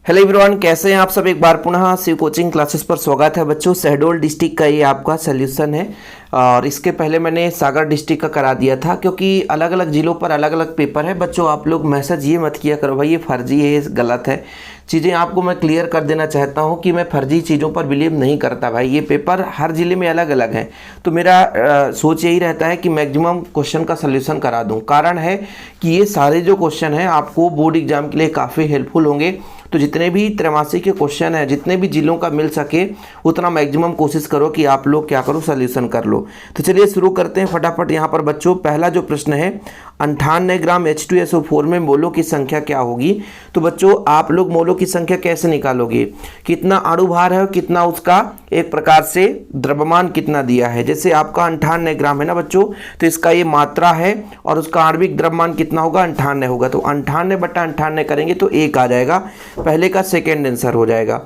Hello everyone, कैसे हैं आप सब। एक बार पुनः शिव कोचिंग क्लासेस पर स्वागत है बच्चों। शहडोल डिस्ट्रिक्ट का ये आपका सॉल्यूशन है और इसके पहले मैंने सागर डिस्ट्रिक्ट का करा दिया था, क्योंकि अलग अलग ज़िलों पर अलग अलग पेपर है बच्चों। आप लोग मैसेज ये मत किया करो भाई ये फर्जी है, ये गलत है। चीज़ें आपको मैं क्लियर कर देना चाहता हूँ कि मैं फर्जी चीज़ों पर बिलीव नहीं करता भाई। ये पेपर हर ज़िले में अलग अलग है, तो मेरा सोच यही रहता है कि मैक्सिमम क्वेश्चन का सॉल्यूशन करा दूँ। कारण है कि ये सारे जो क्वेश्चन हैं आपको बोर्ड एग्जाम के लिए काफ़ी हेल्पफुल होंगे। तो जितने भी त्रैमासिक के क्वेश्चन हैं, जितने भी जिलों का मिल सके उतना मैक्सिमम कोशिश करो कि आप लोग क्या करो, सोल्यूशन कर लो। तो चलिए शुरू करते हैं फटाफट। यहाँ पर बच्चों पहला जो प्रश्न है, 98 ग्राम H2SO4 में मोलों की संख्या क्या होगी। तो बच्चों आप लोग मोलों की संख्या कैसे निकालोगे, कितना अणु भार है और कितना उसका एक प्रकार से द्रव्यमान कितना दिया है। जैसे आपका 98 ग्राम है ना बच्चों, तो इसका ये मात्रा है और उसका आणविक द्रव्यमान कितना होगा, 98 होगा। तो 98/98 करेंगे तो 1 आ जाएगा, पहले का सेकेंड आंसर हो जाएगा।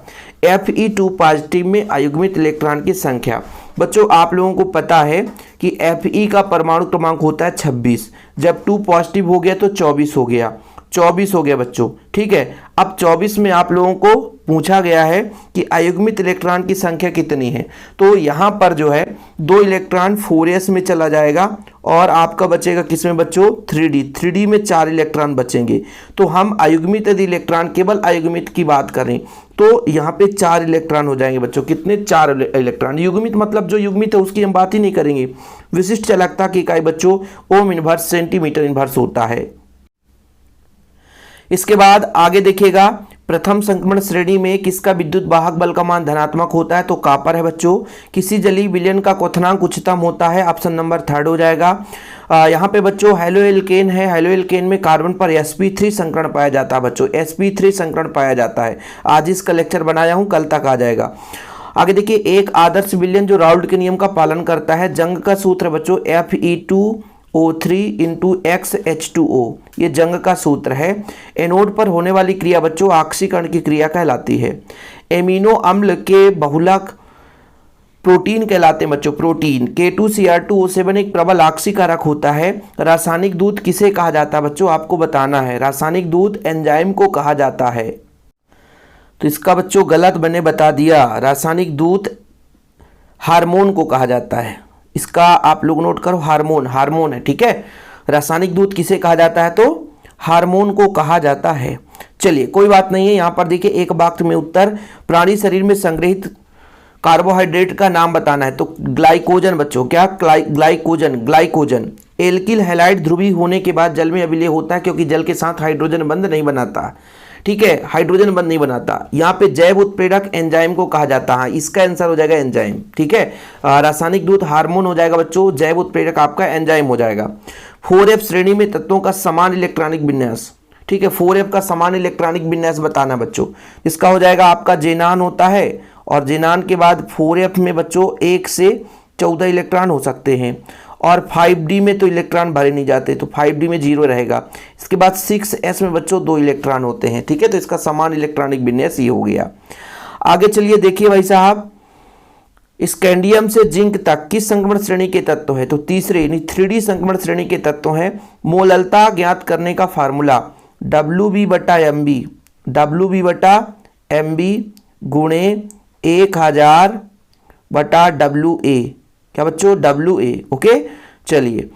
Fe2 पॉजिटिव में अयुग्मित इलेक्ट्रॉन की संख्या। बच्चों आप लोगों को पता है कि Fe का परमाणु क्रमांक होता है 26, जब 2 पॉजिटिव हो गया तो 24 हो गया, 24 हो गया बच्चों। ठीक है, अब 24 में आप लोगों को पूछा गया है कि अयुग्मित इलेक्ट्रॉन की संख्या कितनी है। तो यहाँ पर जो है 2 इलेक्ट्रॉन 4s में चला जाएगा और आपका बचेगा किसमें बच्चों, 3d में 4 इलेक्ट्रॉन बचेंगे। तो हम अयुग्मित यदि इलेक्ट्रॉन, केवल अयुग्मित की बात करें तो यहाँ पे 4 इलेक्ट्रॉन हो जाएंगे बच्चों। कितने, 4 इलेक्ट्रॉन। युग्मित मतलब जो युग्मित है उसकी हम बात ही नहीं करेंगे। विशिष्ट चालकता की इकाई बच्चों ओम इनवर्स सेंटीमीटर इनवर्स होता है। इसके बाद आगे देखिएगा, प्रथम संक्रमण श्रेणी में किसका विद्युत वाहक बल का मान धनात्मक होता है। तो कॉपर है बच्चों। किसी जलीय विलयन का क्वथनांक उच्चतम होता है, ऑप्शन नंबर 3 हो जाएगा। यहाँ पे बच्चों हेलोएल्केन है, हेलोएल्केन में कार्बन पर sp3 संकरण पाया जाता है बच्चों, sp3 संकरण पाया जाता है। आज इसका लेक्चर बनाया हूँ, कल तक आ जाएगा। आगे देखिए, एक आदर्श विलयन जो राउल्ट के नियम का पालन करता है। जंग का सूत्र है बच्चों Fe2O3 × XH2O, ये जंग का सूत्र है। एनोड पर होने वाली क्रिया बच्चों ऑक्सीकरण की क्रिया कहलाती है। एमिनो अम्ल के बहुलक प्रोटीन कहलाते हैं बच्चों, प्रोटीन। K2Cr2O7 एक प्रबल ऑक्सीकारक होता है। रासायनिक दूत किसे कहा जाता है बच्चों, आपको बताना है। रासायनिक दूत एंजाइम को कहा जाता है। तो इसका बच्चों गलत मैंने बता दिया, रासायनिक दूत हार्मोन को कहा जाता है। इसका आप लोग नोट करो, हार्मोन, हार्मोन है, ठीक है। रासायनिक दूत किसे कहा जाता है, तो हार्मोन को कहा जाता है। चलिए कोई बात नहीं है। यहाँ पर देखिए एक वाक्य में उत्तर, प्राणी शरीर में संग्रहित कार्बोहाइड्रेट का नाम बताना है। तो ग्लाइकोजन बच्चों, क्या ग्लाइकोजन, ग्लाइकोजन। एल्किल हैलाइड ध्रुवीय होने के बाद जल में अविलेय होता है, क्योंकि जल के साथ हाइड्रोजन बंध नहीं बनाता। ठीक है, हाइड्रोजन बंध नहीं बनाता। यहाँ पे जैव उत्प्रेरक एंजाइम को कहा जाता है, इसका आंसर हो जाएगा एंजाइम। ठीक है, रासायनिक दूत हार्मोन हो जाएगा बच्चों, जैव उत्प्रेरक आपका एंजाइम हो जाएगा। 4f श्रेणी में तत्वों का समान इलेक्ट्रॉनिक विन्यास। ठीक है, 4f का समान इलेक्ट्रॉनिक विन्यास बताना बच्चों। इसका हो जाएगा आपका जेनान होता है, और जेनान के बाद 4f में बच्चों 1 से 14 इलेक्ट्रॉन हो सकते हैं। और 5d में तो इलेक्ट्रॉन भरे नहीं जाते, तो 5d में 0 रहेगा। इसके बाद 6s में बच्चों 2 इलेक्ट्रॉन होते हैं। ठीक है, तो इसका समान इलेक्ट्रॉनिक विन्यास ये हो गया। आगे चलिए देखिए भाई साहब, स्कैंडियम से जिंक तक किस संक्रमण श्रेणी के तत्व है। तो तीसरे यानी 3d संक्रमण श्रेणी के तत्व हैं। मोललता ज्ञात करने का फार्मूला WB/MB, WB/MB गुणे 1000/WA, क्या बच्चों, WA। ओके, चलिए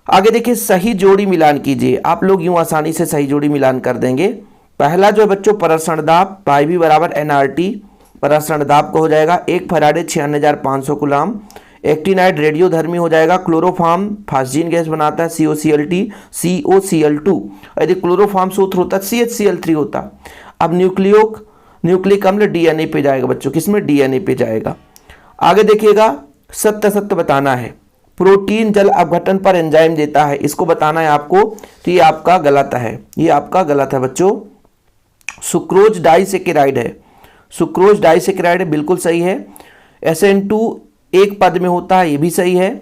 आगे देखिए, सही जोड़ी मिलान कीजिए। आप लोग यूं आसानी से सही जोड़ी मिलान कर देंगे। पहला जो है बच्चों प्रसरण दाब, πB = nRT, प्रसरण दाब को हो जाएगा 1 फराडे 96,500 कूलाम। एक्टिनाइड रेडियोधर्मी हो जाएगा। क्लोरोफॉर्म फास्जीन गैस बनाता है, COCl2। यदि क्लोरोफॉर्म सूत्र होता CHCl3 होता। अब न्यूक्लिक अम्ल DNA पे जाएगा बच्चों, किसमें, DNA पे जाएगा। आगे देखिएगा, सत्य सत्य बताना है। प्रोटीन जल अपघटन पर एंजाइम देता है, इसको बताना है आपको। तो ये आपका गलत है, ये आपका गलत है बच्चों। सुक्रोज डाइसेकेराइड है, सुक्रोज डाइसेकेराइड है, बिल्कुल सही है। SN2 एक पद में होता है, ये भी सही है।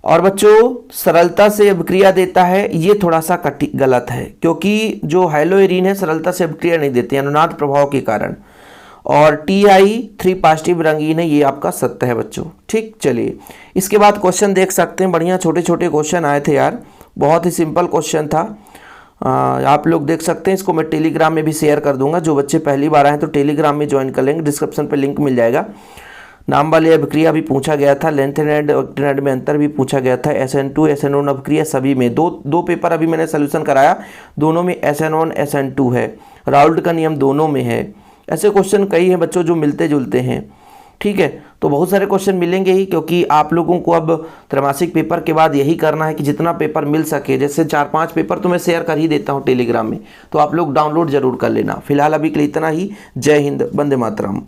और बच्चों सरलता से अभिक्रिया देता है, ये थोड़ा सा गलत है, क्योंकि जो हेलोएरीन है सरलता से अभिक्रिया नहीं देती अनुनाद प्रभाव के कारण। और Ti3 पॉजिटिव रंगीन है, ये आपका सत्य है बच्चों। ठीक, चलिए इसके बाद क्वेश्चन देख सकते हैं। बढ़िया छोटे छोटे क्वेश्चन आए थे यार, बहुत ही सिंपल क्वेश्चन था। आप लोग देख सकते हैं, इसको मैं टेलीग्राम में भी शेयर कर दूंगा। जो बच्चे पहली बार आए हैं तो टेलीग्राम में ज्वाइन कर लेंगे, डिस्क्रिप्शन पे लिंक मिल जाएगा। नाम वाली अभिक्रिया भी पूछा गया था, लेंथ एंड एक्टिनाइड में अंतर भी पूछा गया था, SN2 SN1 अभिक्रिया सभी में दो पेपर अभी मैंने सोल्यूशन कराया, दोनों में SN1 SN2 है, राउल्ट का नियम दोनों में है। ऐसे क्वेश्चन कई हैं बच्चों जो मिलते जुलते हैं, ठीक है। तो बहुत सारे क्वेश्चन मिलेंगे ही, क्योंकि आप लोगों को अब त्रैमासिक पेपर के बाद यही करना है कि जितना पेपर मिल सके, जैसे 4-5 पेपर तो मैं शेयर कर ही देता हूँ टेलीग्राम में, तो आप लोग डाउनलोड जरूर कर लेना। फिलहाल अभी के लिए इतना ही। जय हिंद, वंदे मातरम।